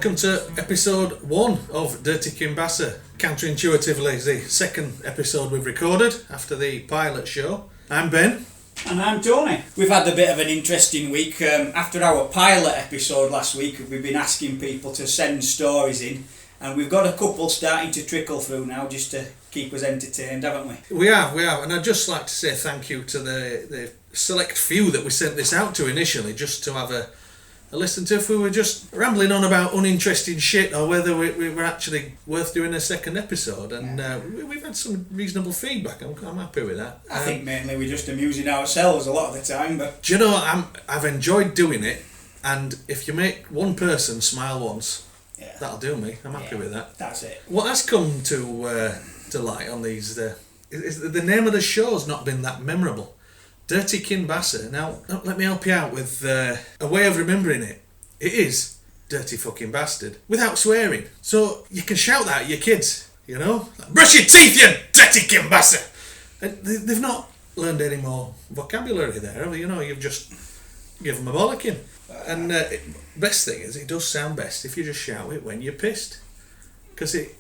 Welcome to episode 1 of Dirty Kimbassa. Counterintuitively, the second episode we've recorded after the pilot show. I'm Ben. And I'm Tony. We've had a bit of an interesting week. After our pilot episode last week, we've been asking people to send stories in, and we've got a couple starting to trickle through now just to keep us entertained, haven't we? We have, and I'd just like to say thank you to the select few that we sent this out to initially, just to have a listen to if we were just rambling on about uninteresting shit or whether we were actually worth doing a second episode. And we've had some reasonable feedback. I'm happy with that. I think mainly we're just amusing ourselves a lot of the time. But do you know, I've enjoyed doing it, and if you make one person smile once, that'll do me. I'm happy with that. That's it. What has come to light on these is the name of the show's not been that memorable. Dirty Kimbassa. Now, let me help you out with a way of remembering it. It is Dirty fucking bastard, without swearing. So you can shout that at your kids, you know? Like, brush your teeth, you dirty Kimbassa! And they've not learned any more vocabulary there, have you? You know, you've just given them a bollocking. And best thing is, it does sound best if you just shout it when you're pissed. Because it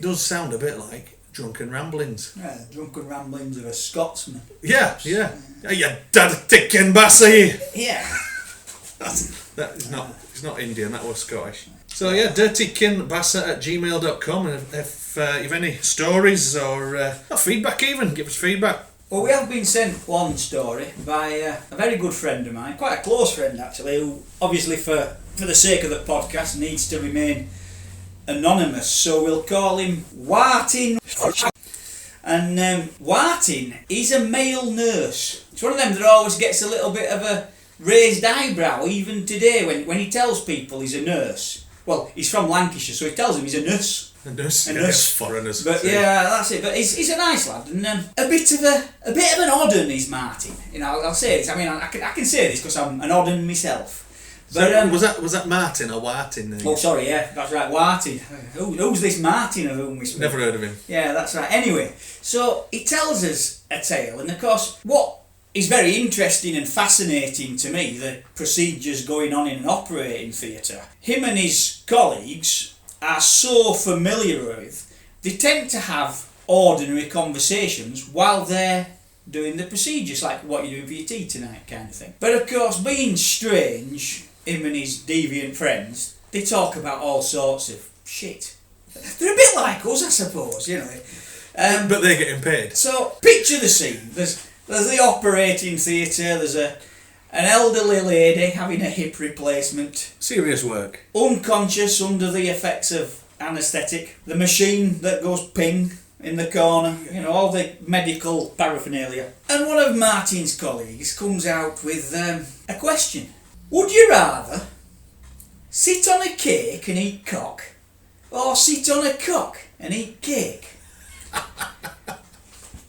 does sound a bit like drunken ramblings. Yeah, drunken ramblings of a Scotsman. Yeah. You dirty Kimbassa! Yeah. It's not Indian, that was Scottish. So yeah, dirtykinbassa@gmail.com, and if you've any stories or feedback even, give us feedback. Well, we have been sent one story by a very good friend of mine, quite a close friend actually, who obviously for the sake of the podcast needs to remain anonymous, so we'll call him Wartin. And Wartin is a male nurse. It's one of them that always gets a little bit of a raised eyebrow, even today, when he tells people he's a nurse. Well, he's from Lancashire, so he tells them he's a nurse. A nurse. Foreigners. But yeah, that's it. But he's a nice lad, and a bit of an odd un is Martin. You know, I'll say this. I mean, I can say this because I'm an odd un myself. But, so was that Martin or Wartin? Oh, sorry, yeah, that's right, Wartin. Who's this Martin of whom we speak? Never heard of him. Yeah, that's right. Anyway, so he tells us a tale, and of course, what is very interesting and fascinating to me, the procedures going on in an operating theatre. Him and his colleagues are so familiar with, they tend to have ordinary conversations while they're doing the procedures, like what you're doing for your tea tonight kind of thing. But of course, being strange, him and his deviant friends, they talk about all sorts of shit. They're a bit like us, I suppose, you know. But they're getting paid. So, picture the scene. There's the operating theatre, there's an elderly lady having a hip replacement. Serious work. Unconscious under the effects of anaesthetic. The machine that goes ping in the corner, you know, all the medical paraphernalia. And one of Martin's colleagues comes out with a question. Would you rather sit on a cake and eat cock, or sit on a cock and eat cake?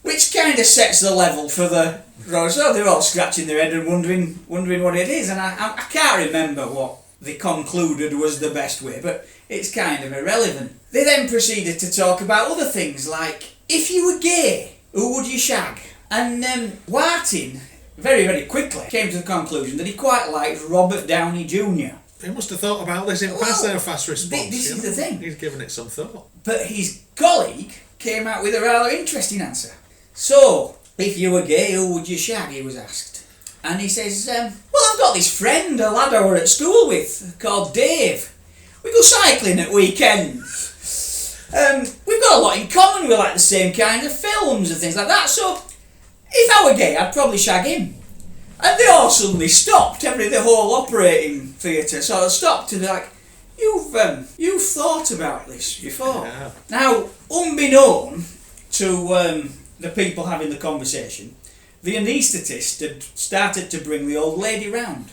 Which kind of sets the level for the... So they're all scratching their head and wondering what it is, and I can't remember what they concluded was the best way, but it's kind of irrelevant. They then proceeded to talk about other things like, if you were gay, who would you shag? And Wartin very, very quickly came to the conclusion that he quite liked Robert Downey Jr. He must have thought about this in past their fast response. This is the thing. He's given it some thought. But his colleague came out with a rather interesting answer. So, if you were gay, who would you shag, he was asked. And he says, well, I've got this friend, a lad I were at school with, called Dave. We go cycling at weekends. We've got a lot in common, we like the same kind of films and things like that, so if I were gay, I'd probably shag him. And they all suddenly stopped, the whole operating theatre sort of stopped, and they're like, you've thought about this before. Yeah. Now, unbeknown to the people having the conversation, the anaesthetist had started to bring the old lady round.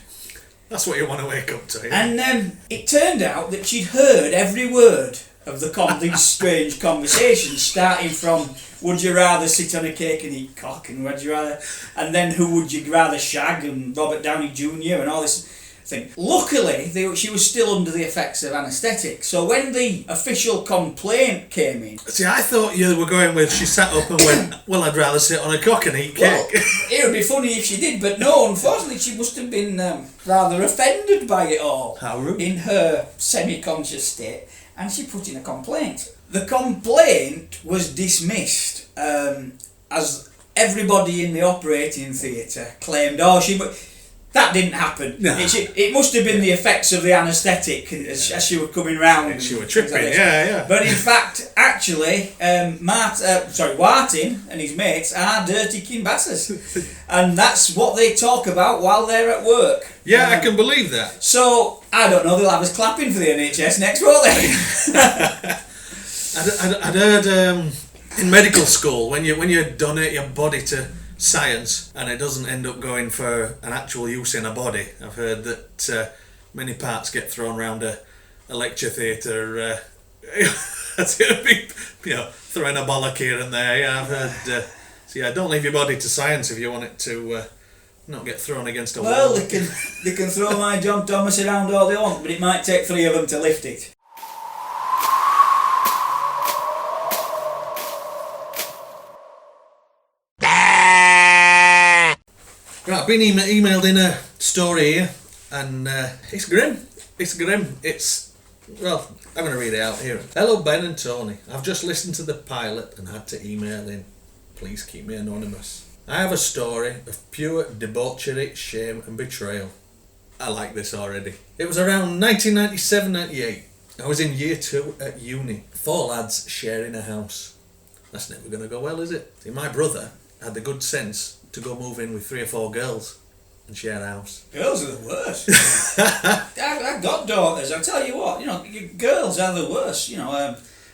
That's what you want to wake up to. Yeah? And it turned out that she'd heard every word of these strange conversations, starting from would you rather sit on a cake and eat cock, and would you rather, and then who would you rather shag, and Robert Downey Jr. and all this. thing. Luckily, she was still under the effects of anaesthetic. So when the official complaint came in... See, I thought you were going with she sat up and went, well, I'd rather sit on a cock and eat cake. Well, it would be funny if she did, but no, unfortunately she must have been rather offended by it all. How rude. In her semi-conscious state, and she put in a complaint. The complaint was dismissed as everybody in the operating theatre claimed, that didn't happen. No. It must have been the effects of the anaesthetic as she were coming round. And she were tripping, yeah. But in fact, actually, Martin and his mates are dirty kinbasses. And that's what they talk about while they're at work. Yeah, I can believe that. So, I don't know, they'll have us clapping for the NHS next, won't they? I'd heard in medical school, when you donate your body to science and it doesn't end up going for an actual use in a body, I've heard that many parts get thrown around a lecture theatre. Throwing a bollock here and there. Yeah, I've heard. Don't leave your body to science if you want it to not get thrown against a wall. Well, they can throw my John Thomas around all they want, but it might take 3 of them to lift it. Right, I've been emailed in a story here, and it's grim. Well, I'm going to read it out here. Hello, Ben and Tony. I've just listened to the pilot and had to email in. Please keep me anonymous. I have a story of pure debauchery, shame and betrayal. I like this already. It was around 1997-98. I was in year 2 at uni. 4 lads sharing a house. That's never going to go well, is it? See, my brother had the good sense to go move in with 3 or 4 girls and share a house. Girls are the worst. I've got daughters. I tell you what, girls are the worst.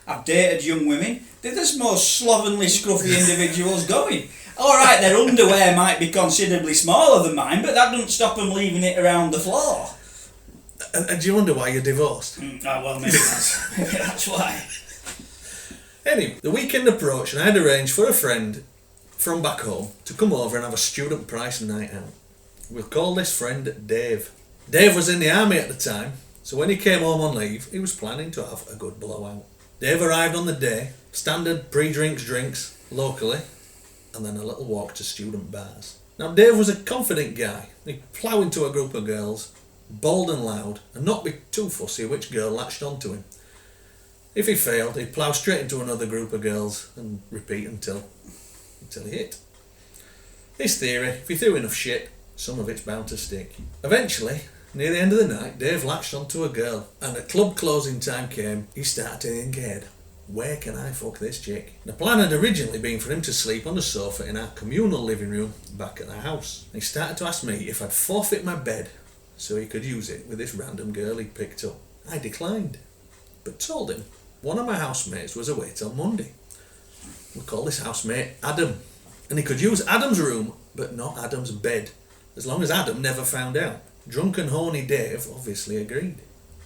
I've dated young women. They're the most slovenly, scruffy individuals going. All right, their underwear might be considerably smaller than mine, but that doesn't stop them leaving it around the floor. And do you wonder why you're divorced? Well, maybe that's why. Anyway, the weekend approached and I had arranged for a friend from back home to come over and have a student price night out. We'll call this friend Dave. Dave was in the army at the time, so when he came home on leave, he was planning to have a good blowout. Dave arrived on the day, standard drinks locally, and then a little walk to student bars. Now Dave was a confident guy. He'd plough into a group of girls, bold and loud, and not be too fussy which girl latched onto him. If he failed, he'd plough straight into another group of girls and repeat until he hit. His theory, if he threw enough shit, some of it's bound to stick. Eventually, near the end of the night, Dave latched onto a girl, and at club closing time came, he started to think ahead. Where can I fuck this chick? The plan had originally been for him to sleep on the sofa in our communal living room back at the house. He started to ask me if I'd forfeit my bed so he could use it with this random girl he'd picked up. I declined, but told him one of my housemates was away till Monday. We'll call this housemate Adam, and he could use Adam's room but not Adam's bed, as long as Adam never found out. Drunk and horny Dave obviously agreed.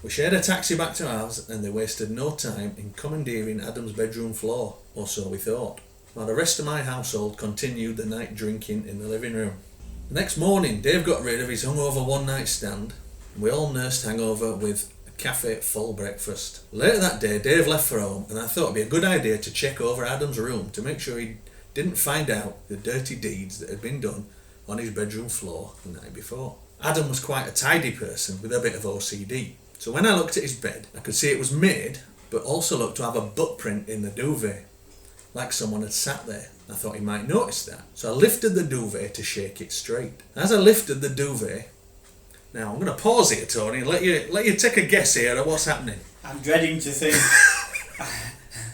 We shared a taxi back to ours, and they wasted no time in commandeering Adam's bedroom floor, or so we thought, while the rest of my household continued the night drinking in the living room. The next morning, Dave got rid of his hungover one-night stand, and we all nursed hangover with a cafe full breakfast. Later that day, Dave left for home, and I thought it'd be a good idea to check over Adam's room to make sure he didn't find out the dirty deeds that had been done on his bedroom floor the night before. Adam was quite a tidy person with a bit of OCD. So when I looked at his bed, I could see it was made, but also looked to have a butt print in the duvet, like someone had sat there. I thought he might notice that. So I lifted the duvet to shake it straight. As I lifted the duvet, now I'm going to pause here, Tony, and let you take a guess here at what's happening. I'm dreading to think.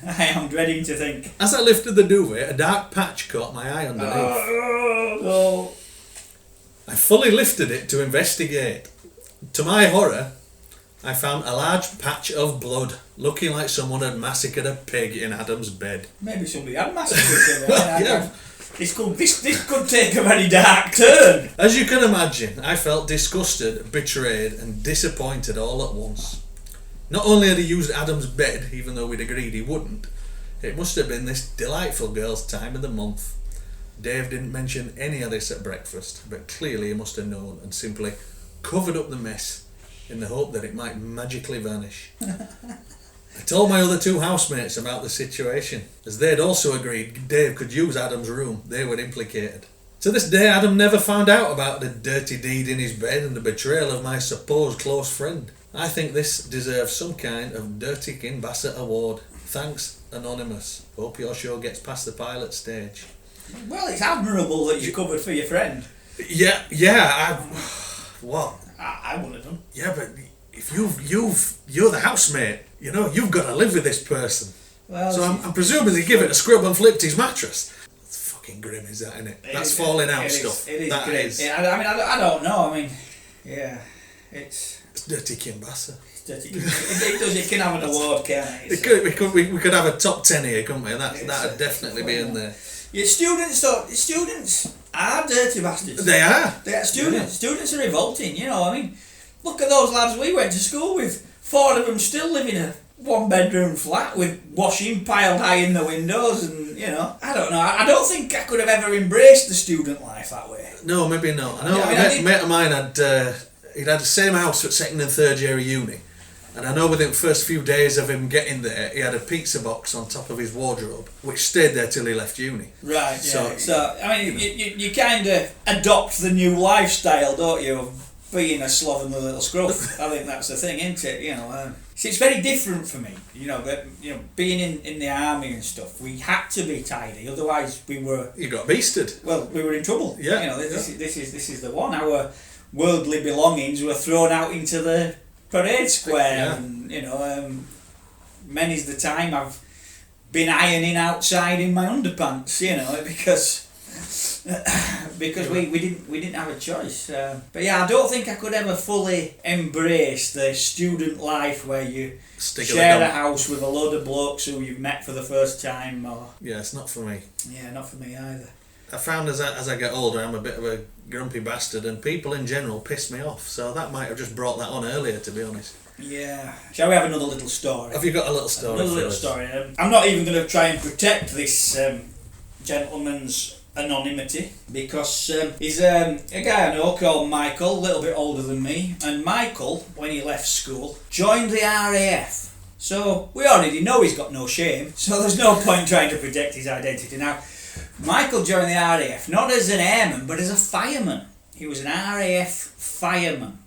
I am dreading to think. As I lifted the duvet, a dark patch caught my eye underneath. Oh. I fully lifted it to investigate. To my horror, I found a large patch of blood, looking like someone had massacred a pig in Adam's bed. Maybe somebody had massacred him. Yeah. This could take a very dark turn. As you can imagine, I felt disgusted, betrayed and disappointed all at once. Not only had he used Adam's bed, even though we'd agreed he wouldn't, it must have been this delightful girl's time of the month. Dave didn't mention any of this at breakfast, but clearly he must have known and simply covered up the mess in the hope that it might magically vanish. I told my other two housemates about the situation, as they'd also agreed Dave could use Adam's room. They were implicated. To this day, Adam never found out about the dirty deed in his bed and the betrayal of my supposed close friend. I think this deserves some kind of Dirty Kin Bassett award. Thanks, Anonymous. Hope your show gets past the pilot stage. Well, it's admirable that you covered for your friend. Yeah, what? I wouldn't have done. Yeah, but if you're the housemate, you know, you've got to live with this person. Well, so I'm presuming they give it a scrub and flipped his mattress. It's fucking grim, is that, isn't it? That's falling out stuff. It is that grim. is. Yeah, I don't know. I mean, yeah, it's Dirty Kin Bassett. It's dirty. It can have an award, can't it? We could have a top 10 here, couldn't we? That'd definitely be in there. Yeah, students are dirty bastards. They are. Students are revolting, you know. I mean, look at those lads we went to school with. 4 of them still live in a 1-bedroom flat with washing piled high in the windows, and you know, I don't know. I don't think I could have ever embraced the student life that way. No, maybe not. I know a mate of mine had the same house at 2nd and 3rd year of uni, and I know within the first few days of him getting there, he had a pizza box on top of his wardrobe, which stayed there till he left uni. Right. Yeah. So I mean, you kind of adopt the new lifestyle, don't you? Of being a slovenly little scruff. I think that's the thing, isn't it? You know, it's very different for me. You know, being in the army and stuff, we had to be tidy, otherwise we were. You got beasted. Well, we were in trouble. Yeah. You know, this is the one. Our worldly belongings were thrown out into the parade square, yeah. and you know, many's the time I've been ironing outside in my underpants. You know, because we didn't have a choice. But yeah, I don't think I could ever fully embrace the student life where you share a house with a load of blokes who you've met for the first time. Or yeah, it's not for me. Yeah, not for me either. I found as I get older, I'm a bit of a grumpy bastard, and people in general piss me off. So that might have just brought that on earlier, to be honest. Yeah. Shall we have another little story? Have you got a little story? Another little story. I'm not even going to try and protect this gentleman's anonymity, because he's a guy I know called Michael, a little bit older than me, and Michael, when he left school, joined the RAF. So we already know he's got no shame, so there's no point trying to protect his identity. Now, Michael joined the RAF not as an airman but as a fireman. He was an RAF fireman.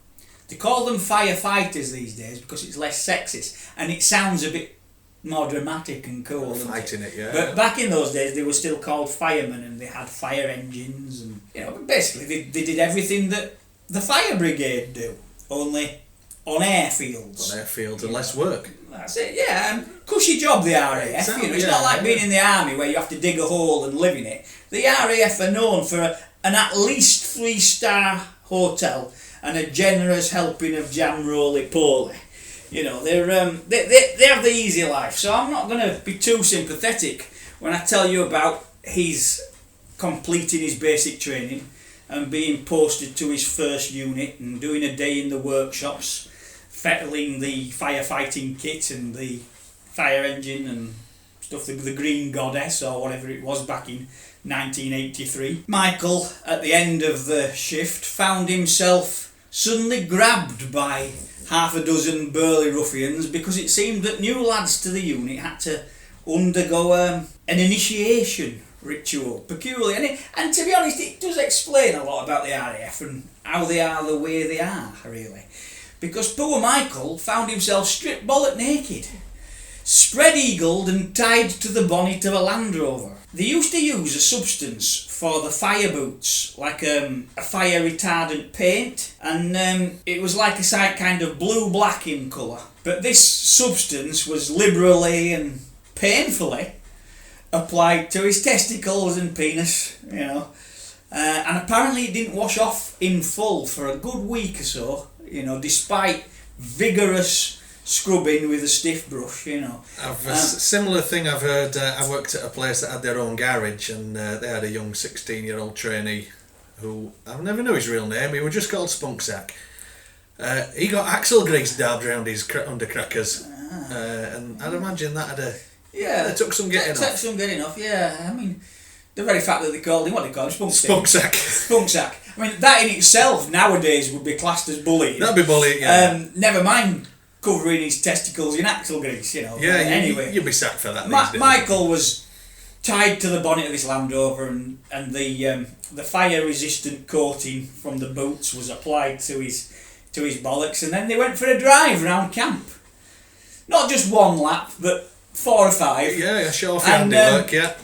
They call them firefighters these days because it's less sexist and it sounds a bit more dramatic and cool. Fighting it, yeah. But back in those days, they were still called firemen, and they had fire engines, and you know, basically they did everything that the fire brigade do, only on airfields. On airfields and less work. That's it. Yeah, cushy job the RAF. Exactly, you know, it's not like being in the army where you have to dig a hole and live in it. The RAF are known for an at least 3-star hotel and a generous helping of jam roly-poly. You know, they have the easy life, so I'm not going to be too sympathetic when I tell you about his completing his basic training and being posted to his first unit and doing a day in the workshops, fettling the firefighting kit and the fire engine and stuff, the Green Goddess or whatever it was back in 1983. Michael, at the end of the shift, found himself suddenly grabbed by half a dozen burly ruffians because it seemed that new lads to the unit had to undergo an initiation ritual, peculiar. And to be honest, it does explain a lot about the RAF and how they are the way they are, really. Because poor Michael found himself stripped bollock naked, spread-eagled and tied to the bonnet of a Land Rover. They used to use a substance for the fire boots, like a fire retardant paint, and it was like a kind of blue-black in colour. But this substance was liberally and painfully applied to his testicles and penis, you know, and apparently it didn't wash off in full for a good week or so, you know, despite vigorous scrubbing with a stiff brush, you know. A similar thing I've heard. I worked at a place that had their own garage, and they had a young 16-year-old trainee who I never knew his real name. He was just called Spunksack. He got axle grease dabbed around his undercrackers, and I'd imagine that had it took some getting off. Took some getting off, yeah. I mean, the very fact that they called him, what they call him, Spunksack. Spunksack. I mean, that in itself nowadays would be classed as bullying. That'd be bullying, yeah. Never mind covering his testicles in axle grease, you know. Yeah, anyway. you'd be sacked for that. Michael was tied to the bonnet of this Land Rover, and the fire-resistant coating from the boots was applied to his bollocks, and then they went for a drive round camp. Not just one lap, but 4 or 5. Yeah, show off your handiwork, yeah.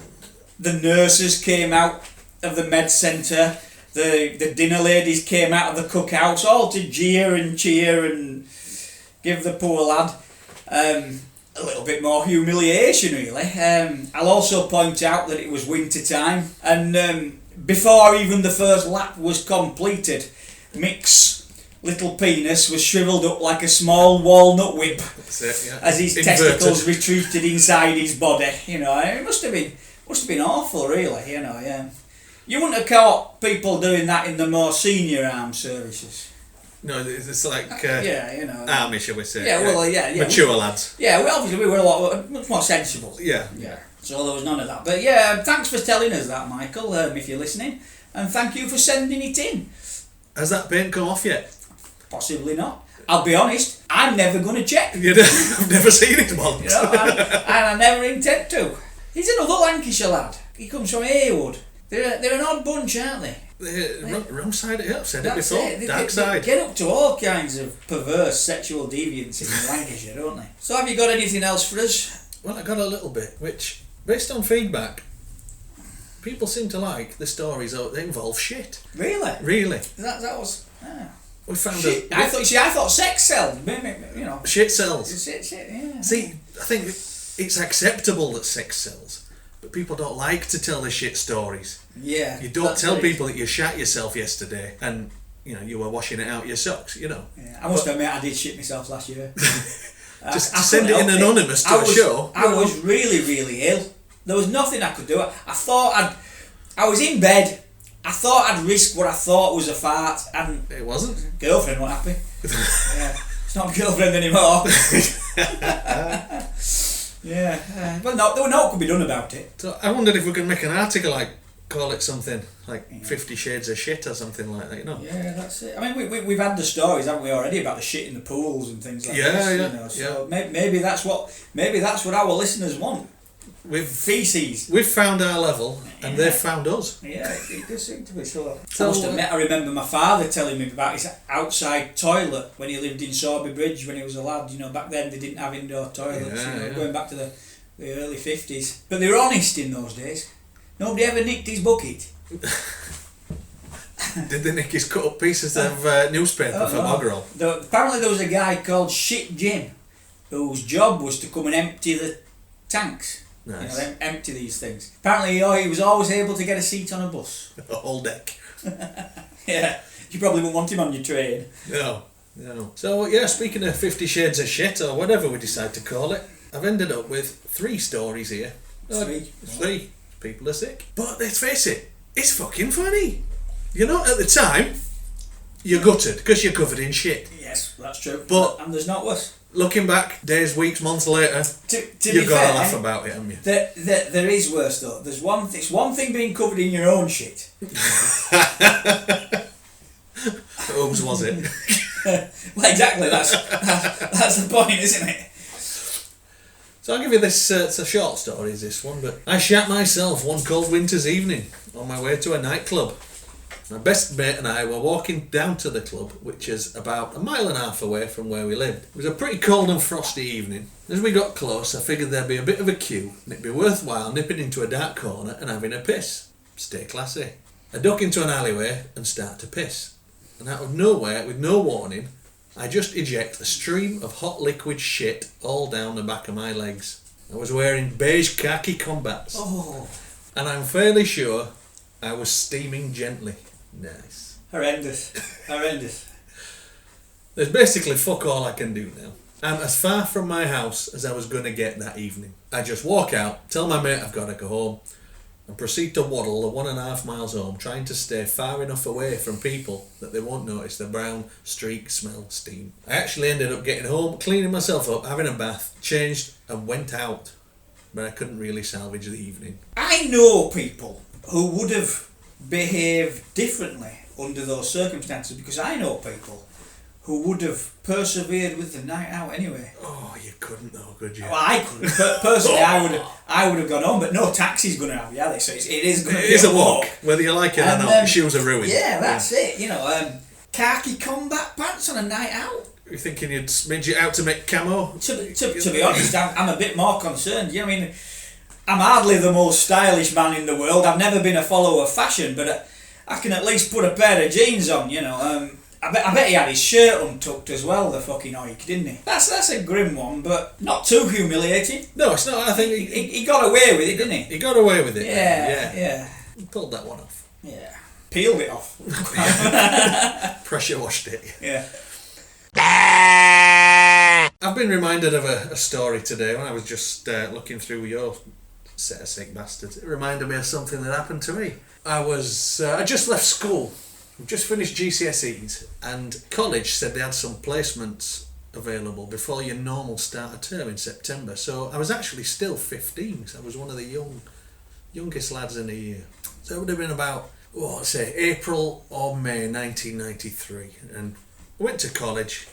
The nurses came out of the med centre, the dinner ladies came out of the cookhouse, all to jeer and cheer and give the poor lad a little bit more humiliation, really. I'll also point out that it was winter time, and before even the first lap was completed, Mick's little penis was shriveled up like a small walnut whip. That's it, yeah. As his testicles retreated inside his body. You know, it must have been awful, really. You know, yeah. You wouldn't have caught people doing that in the more senior armed services. No, it's like yeah, you know, army, shall we say? Yeah, well, yeah. Mature lads. Yeah, well, obviously we were much more sensible. Yeah. So there was none of that. But yeah, thanks for telling us that, Michael. If you're listening, and thank you for sending it in. Has that paint come off yet? Possibly not. I'll be honest, I'm never going to check. I've never seen it once. You know, and I never intend to. He's another Lancashire lad. He comes from Haywood. They're an odd bunch, aren't they? Wrong side of it. I've said it That's before. it. Dark side. They get up to all kinds of perverse sexual deviance in Lancashire, don't they? So have you got anything else for us? Well, I got a little bit, which, based on feedback, people seem to like the stories that involve shit. Really? Really. That was... Ah. We found shit. I thought sex sells. You know. Shit sells. Shit, yeah. See, I think it's acceptable that sex sells, but people don't like to tell the shit stories. Yeah. You don't tell people that you shat yourself yesterday and you were washing it out your socks. Yeah, I must admit I did shit myself last year. Just send it in anonymous to a show. I was really, really ill. There was nothing I could do. I was in bed. I thought I'd risk what I thought was a fart, and it wasn't. Girlfriend wasn't happy. Yeah, it's not a girlfriend anymore. Yeah, well, no, there was no could be done about it. So I wondered if we could make an article, call it something like 50 Shades of Shit or something like that, Yeah, that's it. I mean, we've had the stories, haven't we, already about the shit in the pools and things like this. So maybe that's what our listeners want. With feces. We've found our level, and they've found us. Yeah, it does seem to be so. I must admit, I remember my father telling me about his outside toilet when he lived in Sorby Bridge when he was a lad. Back then they didn't have indoor toilets. Going back to the early 50s. But they were honest in those days. Nobody ever nicked his bucket. Did they nick his cut up pieces of newspaper from Boggerel? Apparently there was a guy called Shit Jim whose job was to come and empty the tanks. Nice. Empty these things. Apparently he was always able to get a seat on a bus. A whole deck. Yeah, you probably wouldn't want him on your train. No. So speaking of 50 Shades of Shit, or whatever we decide to call it, I've ended up with 3 stories here. 3. People are sick. But let's face it, it's fucking funny. At the time, you're gutted because you're covered in shit. Yes, that's true. But and there's not worse. Looking back, days, weeks, months later, you've got to laugh about it, haven't you? There is worse though. It's one thing being covered in your own shit. Whose was it? Well, exactly. That's the point, isn't it? So I'll give you this. It's a short story, this one, but I shat myself one cold winter's evening on my way to a nightclub. My best mate and I were walking down to the club, which is about 1.5 miles away from where we lived. It was a pretty cold and frosty evening. As we got close, I figured there'd be a bit of a queue, and it'd be worthwhile nipping into a dark corner and having a piss. Stay classy. I duck into an alleyway and start to piss. And out of nowhere, with no warning, I just eject a stream of hot liquid shit all down the back of my legs. I was wearing beige khaki combats. Oh. And I'm fairly sure I was steaming gently. Nice. Horrendous. There's basically fuck all I can do now. I'm as far from my house as I was going to get that evening. I just walk out, tell my mate I've got to go home, and proceed to waddle the 1.5 miles home, trying to stay far enough away from people that they won't notice the brown streak smell steam. I actually ended up getting home, cleaning myself up, having a bath, changed, and went out. But I couldn't really salvage the evening. I know people who would have behaved differently under those circumstances, because I know people who would have persevered with the night out anyway. Oh, you couldn't though, could you? Well, I couldn't. Personally, I would have gone home, but no taxi's going to have you, are they? So it is going to be a walk. Whether you like it or not, your shoes are ruined. Yeah, that's it. You know, khaki combat pants on a night out. You're thinking you'd smidge it out to make camo? To be honest, I'm a bit more concerned. You know, I mean, I'm hardly the most stylish man in the world. I've never been a follower of fashion, but I can at least put a pair of jeans on, you know. I bet he had his shirt untucked as well, the fucking oik, didn't he? That's a grim one, but not too humiliating. No, it's not. I think he got away with it, didn't he? He got away with it. Yeah. He pulled that one off. Yeah. Peeled it off. Pressure washed it. Yeah. I've been reminded of a story today when I was just looking through your set of sick bastards. It reminded me of something that happened to me. I just left school. Just finished GCSEs, and college said they had some placements available before your normal start of term in September. So I was actually still 15, so I was one of the youngest lads in the year. So it would have been about, April or May 1993, and I went to college,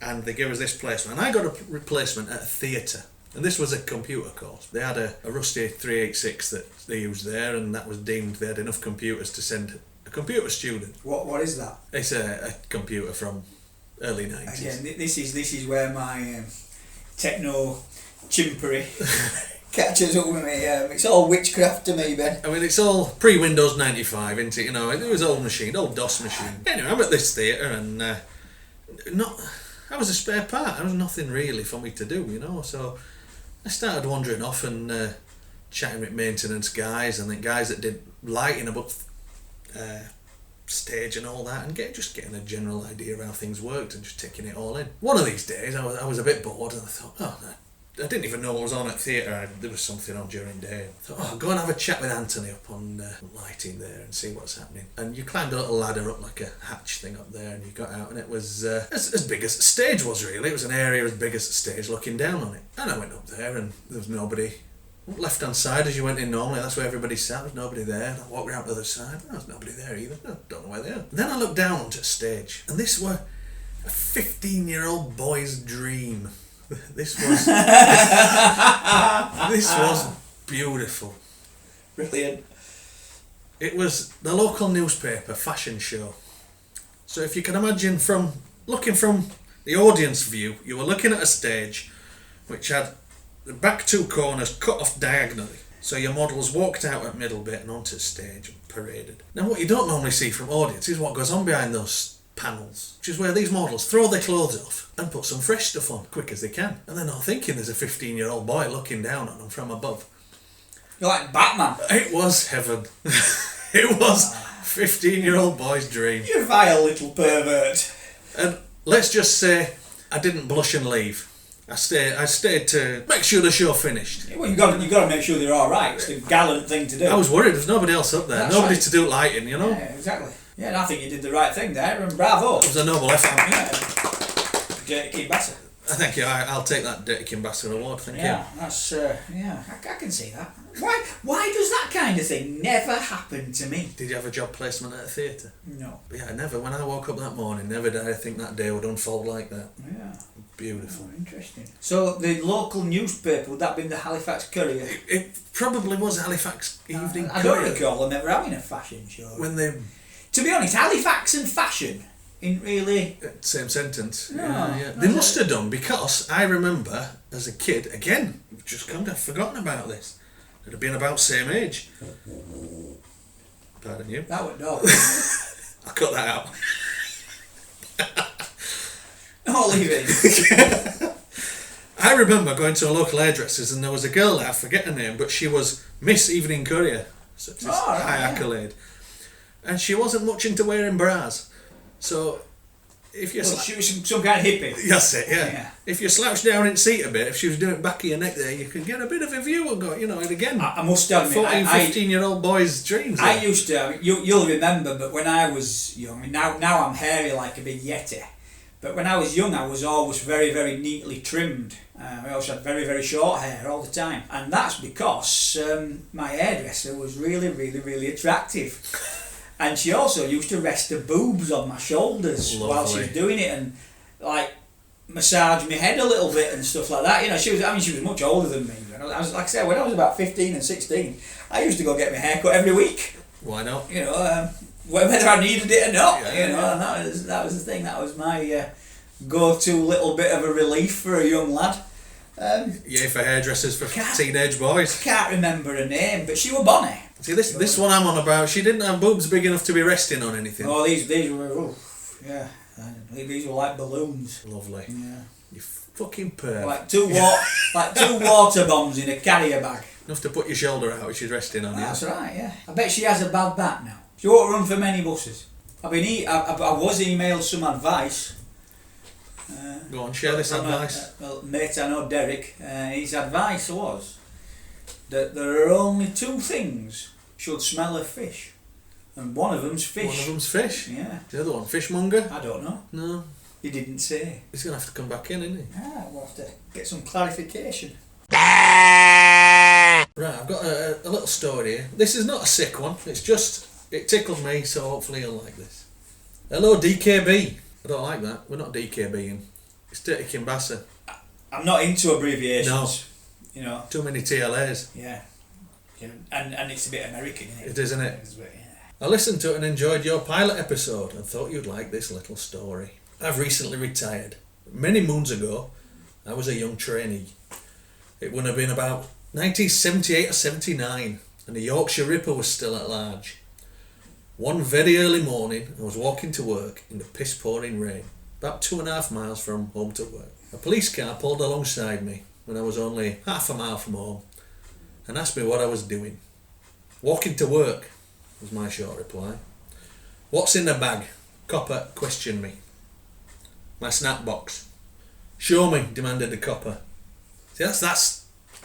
and they gave us this placement, and I got a replacement at a theatre. And this was a computer course. They had a rusty 386 that they used there, and that was deemed they had enough computers to send a computer student. What is that? It's a computer from early 90s. Again, this is where my techno chimpery catches up with me. It's all witchcraft to me, Ben. I mean, it's all pre-Windows 95, isn't it? You know, it was old DOS machine. Anyway, I'm at this theatre, and I was a spare part. There was nothing really for me to do, you know. So I started wandering off and chatting with maintenance guys and the guys that did lighting above stage and all that, and just getting a general idea of how things worked and just taking it all in. One of these days I was a bit bored, and I thought, I didn't even know what was on at theatre. There was something on during the day. I thought, I'll go and have a chat with Anthony up on lighting there and see what's happening. And you climbed a little ladder up, like a hatch thing up there, and you got out, and it was as big as the stage was, really. It was an area as big as the stage looking down on it. And I went up there, and there was nobody. Left hand side as you went in normally, that's where everybody sat. There was nobody there. I walked around to the other side, there was nobody there either. I don't know where they are. And then I looked down onto the stage, and this were a 15-year-old boy's dream. This was beautiful. Brilliant. It was the local newspaper fashion show. So if you can imagine, looking from the audience view, you were looking at a stage which had the back two corners cut off diagonally. So your models walked out at middle bit and onto the stage and paraded. Now what you don't normally see from audience is what goes on behind those panels, which is where these models throw their clothes off and put some fresh stuff on quick as they can. And they're not thinking there's a 15-year-old boy looking down on them from above. You're like Batman. It was heaven. It was 15-year-old boy's dream. You vile little pervert. And let's just say I didn't blush and leave. I stayed to make sure the show finished. Well, you got to make sure they're all right. It's a gallant thing to do. I was worried. There's nobody else up there. That's Nobody right. to do lighting, you know. Yeah, exactly. Yeah, and I think you did the right thing there, and bravo. It was a noble effort. Yeah, Dirty Kid Bassett. Thank you. I'll take that Dirty Kim Bassett award. Thank you. That's I can see that. Why does that kind of thing never happen to me? Did you have a job placement at a theatre? No. Yeah, never. When I woke up that morning, never did I think that day would unfold like that. Yeah. Beautiful. Oh, interesting. So the local newspaper, would that have been the Halifax Courier? It probably was Halifax Evening I don't Courier. recall them ever having a fashion show. When they... To be honest, Halifax and fashion in really... Same sentence. No, Yeah. They must have done, because I remember as a kid, again, we've just kind of forgotten about this. It'd have been about same age. Pardon you. That would no. I'll cut that out. No, leave it. I remember going to a local hairdresser's, and there was a girl there, I forget her name, but she was Miss Evening Courier. So it's this high accolade. And she wasn't much into wearing bras. So if you she was some kind of hippie. That's it, yeah. If you slouch down in seat a bit, if she was doing it back of your neck there, you could get a bit of a view and go, and again, I must admit, 14, 15-year-old boys' dreams. I used to, you'll remember, but when I was young, now I'm hairy like a big yeti, but when I was young, I was always very, very neatly trimmed. I also had very, very short hair all the time, and that's because my hairdresser was really, really, really attractive. And she also used to rest her boobs on my shoulders while she was doing it, and like massage my head a little bit and stuff like that. You know, she was much older than me. I was, like I said, when I was about 15 and 16, I used to go get my hair cut every week. Why not? You know, whether I needed it or not. Yeah, you know, and that was the thing. That was my go-to little bit of a relief for a young lad. For hairdressers for teenage boys. I can't remember her name, but she was bonny. See, this one I'm on about, she didn't have boobs big enough to be resting on anything. Oh, these were, these were like balloons. Lovely. Yeah. You fucking perv. Like two water bombs in a carrier bag. Enough to put your shoulder out if she's resting on you. That's right, yeah. I bet she has a bad back now. She won't run for many buses. I was emailed some advice. Go on, share this advice. Mate, I know Derek, his advice was that there are only two things should smell of fish, and one of them's fish. One of them's fish? Yeah. The other one, fishmonger? I don't know. No. He didn't say. He's going to have to come back in, isn't he? Yeah, we'll have to get some clarification. Right, I've got a little story here. This is not a sick one, it tickled me, so hopefully you'll like this. Hello, DKB. I don't like that. We're not DKBing. It's Dirty Kimbassa. I'm not into abbreviations. No. You know. Too many TLAs. Yeah. And it's a bit American, isn't it? It is, isn't it? It's a bit, I listened to it and enjoyed your pilot episode and thought you'd like this little story. I've recently retired. Many moons ago, I was a young trainee. It would have been about 1978 or 79, and the Yorkshire Ripper was still at large. One very early morning, I was walking to work in the piss-pouring rain, about 2.5 miles from home to work. A police car pulled alongside me when I was only half a mile from home and asked me what I was doing. Walking to work, was my short reply. What's in the bag? Copper questioned me. My snap box. Show me, demanded the copper. See, that's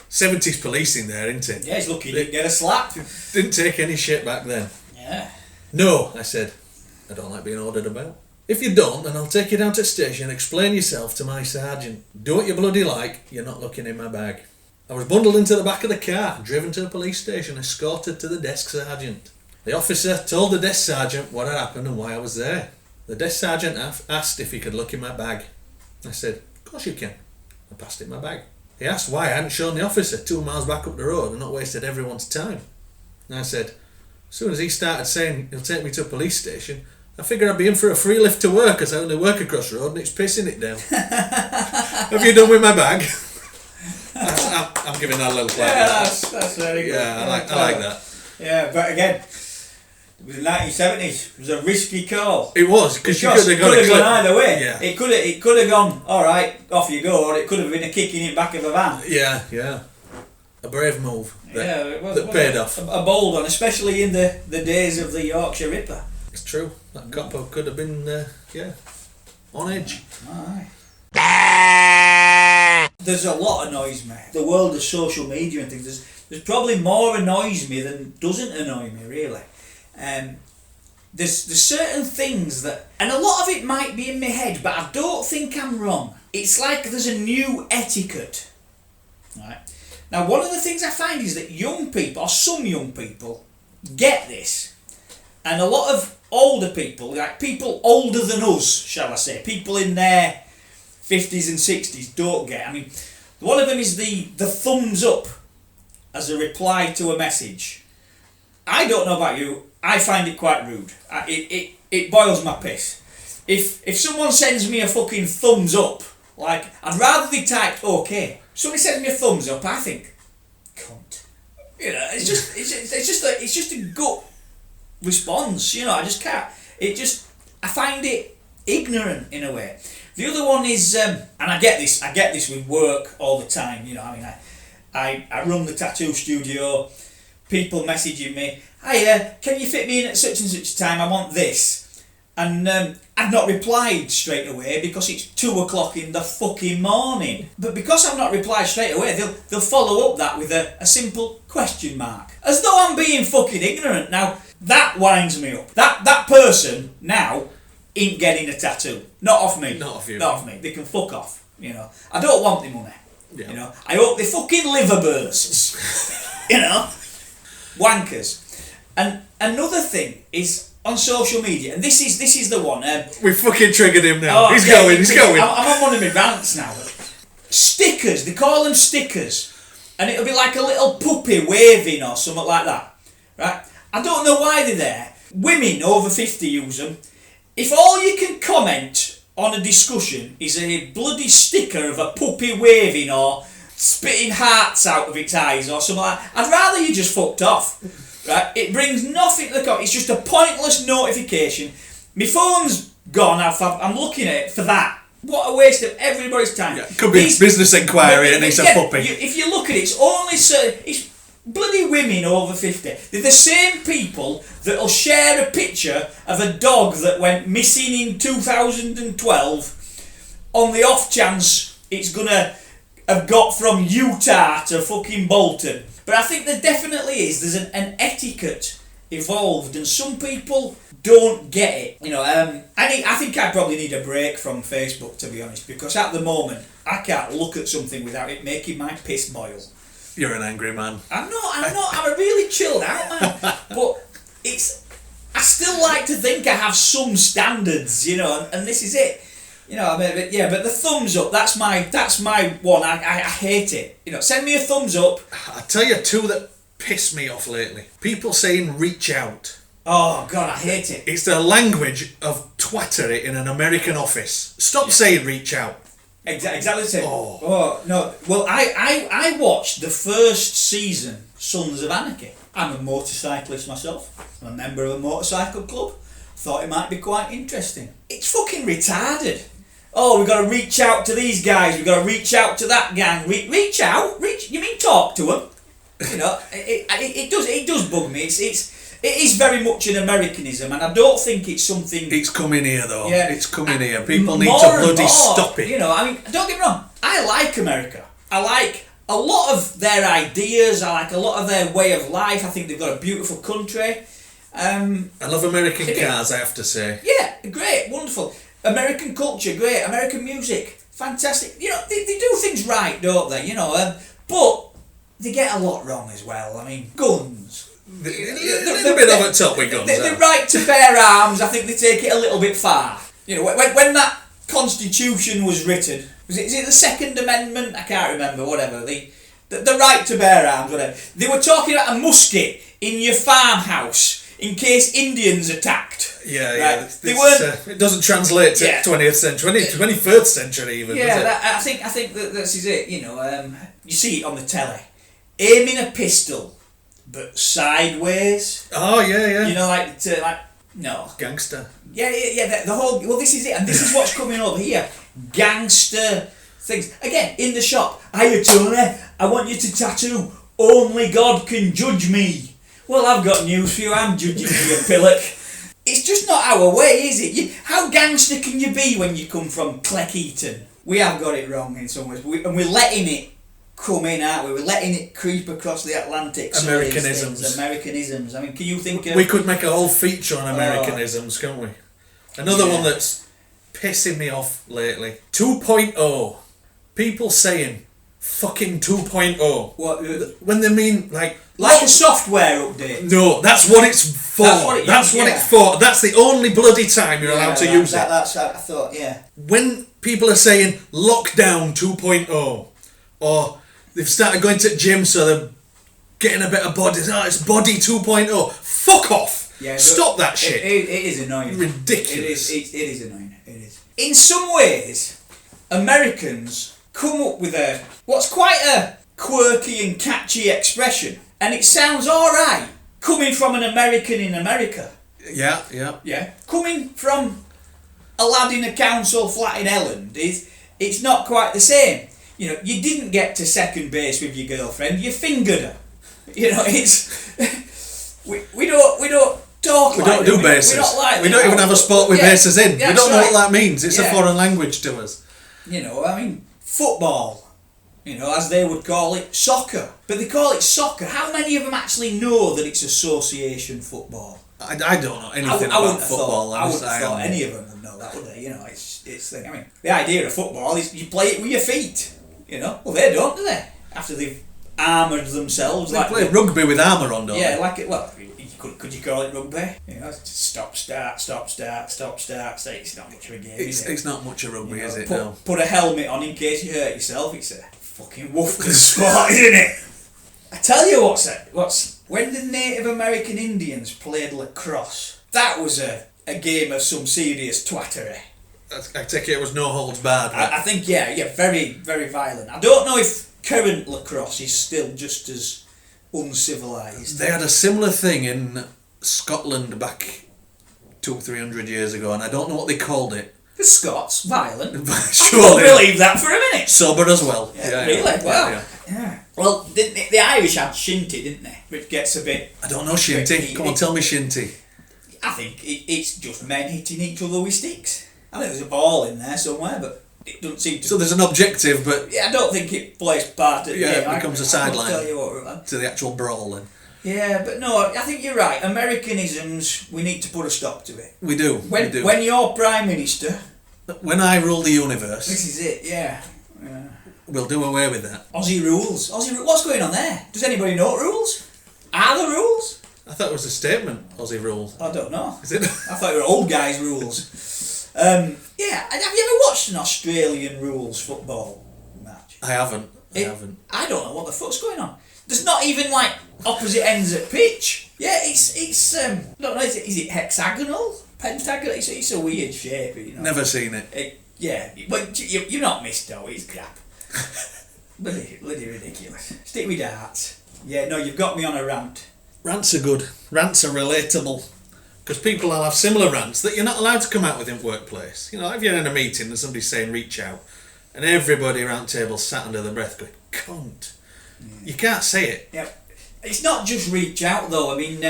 70s policing there, isn't it? Yeah, he's lucky he didn't get a slap. Didn't take any shit back then. Yeah. No, I said. I don't like being ordered about. If you don't, then I'll take you down to the station and explain yourself to my sergeant. Do what you bloody like, you're not looking in my bag. I was bundled into the back of the car, driven to the police station, escorted to the desk sergeant. The officer told the desk sergeant what had happened and why I was there. The desk sergeant asked if he could look in my bag. I said, of course you can. I passed him my bag. He asked why I hadn't shown the officer 2 miles back up the road and not wasted everyone's time. And I said, as soon as he started saying he'll take me to a police station, I figured I'd be in for a free lift to work as I only work across the road and it's pissing it down. Have you done with my bag? I'm giving that a little clap. Yeah, that's very good. Yeah, I like that. Yeah, but again, it was the 1970s. It was a risky call. It was, because you could have got a clip. Gone either way. Yeah. It could have gone, alright, off you go, or it could have been a kicking in back of a van. Yeah. A brave move. It was. That paid off. A bold one, especially in the days of the Yorkshire Ripper. It's true. That copper could have been, on edge. Aye. There's a lot annoys me. The world of social media and things. There's probably more annoys me than doesn't annoy me, really. There's certain things that, and a lot of it might be in my head, but I don't think I'm wrong. It's like there's a new etiquette. Right. Now, one of the things I find is that young people, or some young people, get this, and a lot of older people, like people older than us, shall I say, people in their 50s and 60s don't get. I mean, one of them is the thumbs up as a reply to a message. I don't know about you, I find it quite rude. It boils my piss. If someone sends me a fucking thumbs up, like, I'd rather they typed okay. Somebody sends me a thumbs up, I think, cunt. You know, it's just a gut response. You know, I just can't. I find it ignorant in a way. The other one is, and I get this with work all the time. You know, I mean, I run the tattoo studio. People messaging me, "Hiya, can you fit me in at such and such a time? I want this." And I've not replied straight away because it's 2:00 in the fucking morning. But because I've not replied straight away, they'll follow up that with a simple question mark, as though I'm being fucking ignorant. Now that winds me up. That person now ain't getting a tattoo. Not off me. Not off you. Not off me. They can fuck off. You know, I don't want the money. Yeah. You know, I hope they fucking liver bursts. You know, wankers. And another thing is on social media, and this is the one. We fucking triggered him now. He's going. I'm on one of my rants now. Stickers, they call them stickers, and it'll be like a little puppy waving or something like that, right? I don't know why they're there. Women over 50 use them. If all you can comment on a discussion is a bloody sticker of a puppy waving or spitting hearts out of its eyes or something like that, I'd rather you just fucked off. Right? It brings nothing to the comment. It's just a pointless notification. My phone's gone. I'm looking at it for that. What a waste of everybody's time. Yeah, could be a business inquiry and it's a puppy. If you look at it, it's bloody women over 50. They're the same people that'll share a picture of a dog that went missing in 2012 on the off chance it's gonna have got from Utah to fucking Bolton. But I think there definitely is. There's an etiquette evolved, and some people don't get it. I think I probably need a break from Facebook, to be honest, because at the moment I can't look at something without it making my piss boil. You're an angry man. I'm not. I'm a really chilled out man. But I still like to think I have some standards, and this is it. But the thumbs up, that's my one. I hate it. Send me a thumbs up. I'll tell you two that piss me off lately. People saying reach out. Oh God, I hate it. It's the language of twattery in an American office. Stop saying reach out. Exactly the same. Oh no. Well, I watched the first season, Sons of Anarchy. I'm a motorcyclist myself. I'm a member of a motorcycle club. Thought it might be quite interesting. It's fucking retarded. Oh, we've got to reach out to these guys. We've got to reach out to that gang. Reach out? You mean talk to them? It does bug me. It is very much an Americanism, and I don't think it's something. It's coming here though. Yeah. It's coming here. People need to bloody stop it. Don't get me wrong. I like America. I like a lot of their ideas. I like a lot of their way of life. I think they've got a beautiful country. I love American cars, I have to say. Yeah, great, wonderful. American culture, great. American music, fantastic. They do things right, don't they? But they get a lot wrong as well. I mean, guns. They're a bit over the top with guns. The right to bear arms, I think they take it a little bit far. When that Constitution was written, is it the Second Amendment? I can't remember. Whatever the right to bear arms, whatever. They were talking about a musket in your farmhouse in case Indians attacked. Yeah. It doesn't translate to 20th century, 21st century even. Yeah, I think that this is it. You see it on the telly, aiming a pistol, but sideways. Oh yeah. No. Gangster. Yeah. The whole. Well, this is it, and this is what's coming over here. Gangster things again in the shop. Hiya, Tony. I want you to tattoo. Only God can judge me. Well, I've got news for you. I'm judging you, pillock. It's just not our way, is it? How gangster can you be when you come from Cleckheaton? We have got it wrong in some ways, and we're letting it come in, aren't we? We're letting it creep across the Atlantic. Americanisms. I mean, can you think of... We could make a whole feature on Americanisms, couldn't we? Another one that's pissing me off lately. 2.0. People saying fucking 2.0. What? When they mean like a software update. No, that's what it's for. That's what it's for. That's the only bloody time you're allowed to use it. That's I thought, yeah. When people are saying lockdown 2.0, or they've started going to the gym so they're getting a bit of body. It's body 2.0. Fuck off. Yeah, stop that shit. It is annoying. Ridiculous. It is annoying. It is. In some ways, Americans come up with what's quite a quirky and catchy expression, and it sounds alright coming from an American in America. Yeah. Coming from a lad in a council flat in Elland it's not quite the same. You didn't get to second base with your girlfriend, you fingered her. It's we don't talk we like don't do bases. We don't like we don't even have a sport with bases in. We don't know what that means. It's a foreign language to us. Football, as they would call it, soccer. But they call it soccer. How many of them actually know that it's association football? I don't know anything about football. I wouldn't have thought any of them would know that, would they? It's the idea of football is you play it with your feet. Well, they don't, do they? After they've armoured themselves. They play rugby with armour on, don't they? Yeah, Could you call it rugby? You know, stop, start, stop, start, stop, start. So it's not much of a game, is it? It's not much of rugby, is it? No. Put a helmet on in case you hurt yourself. It's a fucking woof to the sport, isn't it? I tell you what's when the Native American Indians played lacrosse, that was a game of some serious twattery. I take it was no holds barred. I think, very, very violent. I don't know if current lacrosse is still just as uncivilised. They had a similar thing in Scotland back 200-300 years ago, and I don't know what they called it. The Scots, violent. Surely. I don't believe that for a minute. Sober as well. Yeah, really? Wow. Yeah. Well, the Irish had shinty, didn't they? Which gets a bit... I don't know shinty. Come on, tell me shinty. I think it's just men hitting each other with sticks. I think there's a ball in there somewhere, but it doesn't seem to... So there's an objective, but... Yeah, I don't think it plays part of the game. It becomes a sideline to the actual brawl then. Yeah, but no, I think you're right. Americanisms, we need to put a stop to it. We do. When you're Prime Minister... When I rule the universe... This is it, yeah. We'll do away with that. Aussie rules. What's going on there? Does anybody know rules? Are there rules? I thought it was a statement, Aussie rules. I don't know. Is it? I thought it were old guys' rules. Have you ever watched an Australian rules football match? I haven't. I don't know what the fuck's going on. There's not even like opposite ends of pitch. Yeah, it's I don't know, is it hexagonal? Pentagonal? It's a weird shape, you know. Never seen it. Yeah, but you're not missed though, it's crap. bloody ridiculous. Stick with darts. Yeah, no, you've got me on a rant. Rants are good. Rants are relatable. Because people will have similar rants that you're not allowed to come out with in workplace. You know, if you're in a meeting and somebody's saying reach out, and everybody around the table sat under their breath going, cunt. Yeah. You can't say it. Yeah. It's not just reach out though. I mean,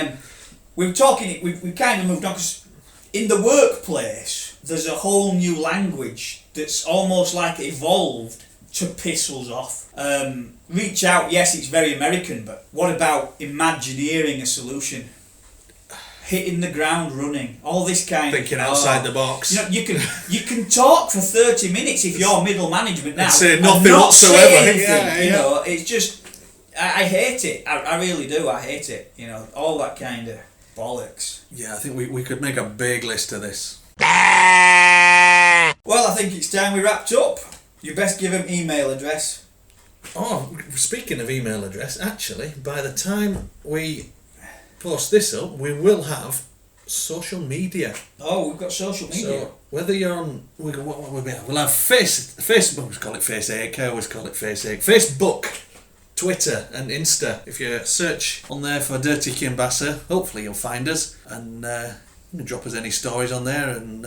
we've kind of moved on because in the workplace there's a whole new language that's almost like evolved to piss us off. Reach out, yes, it's very American, but what about imagineering a solution? Hitting the ground running, all this kind thinking outside the box. You know, you can talk for 30 minutes if you're middle management now. And say nothing whatsoever. You know, it's just I hate it. I really do. I hate it. You know, all that kind of bollocks. Yeah, I think we could make a big list of this. Well, I think it's time we wrapped up. You best give him email address. Oh, speaking of email address, actually, by the time we post this up, we will have social media. Oh, we've got social media. So whether you're on, we'll have Facebook. We call it FaceAche. I always call it FaceAche. Facebook, Twitter, and Insta. If you search on there for Dirty Kimbassa, hopefully you'll find us, and you can drop us any stories on there, and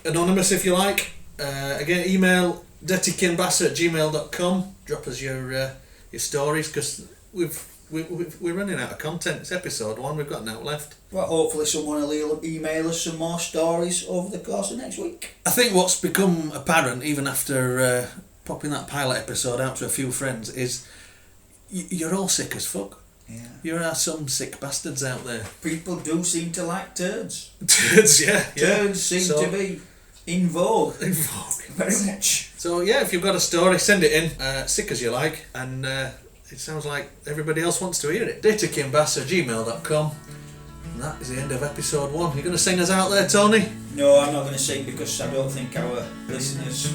anonymous if you like. Again, email dirtykimbassa@gmail.com. Drop us your stories, because we're running out of content. It's episode 1. We've got an out left. Well, hopefully someone will email us some more stories over the course of next week. I think what's become apparent, even after popping that pilot episode out to a few friends, is you're all sick as fuck. Yeah. There are some sick bastards out there. People do seem to like turds. Turds, yeah. Turds seem to be in vogue. Very much. So yeah, if you've got a story, send it in, sick as you like, and it sounds like everybody else wants to hear it. datakimbassa@gmail.com. And that is the end of episode 1. You're going to sing us out there, Tony? No, I'm not going to sing, because I don't think our listener has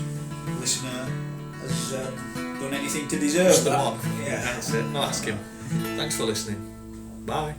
done anything to deserve Just the that. one. Yeah, that's it. I'll ask him. Thanks for listening. Bye.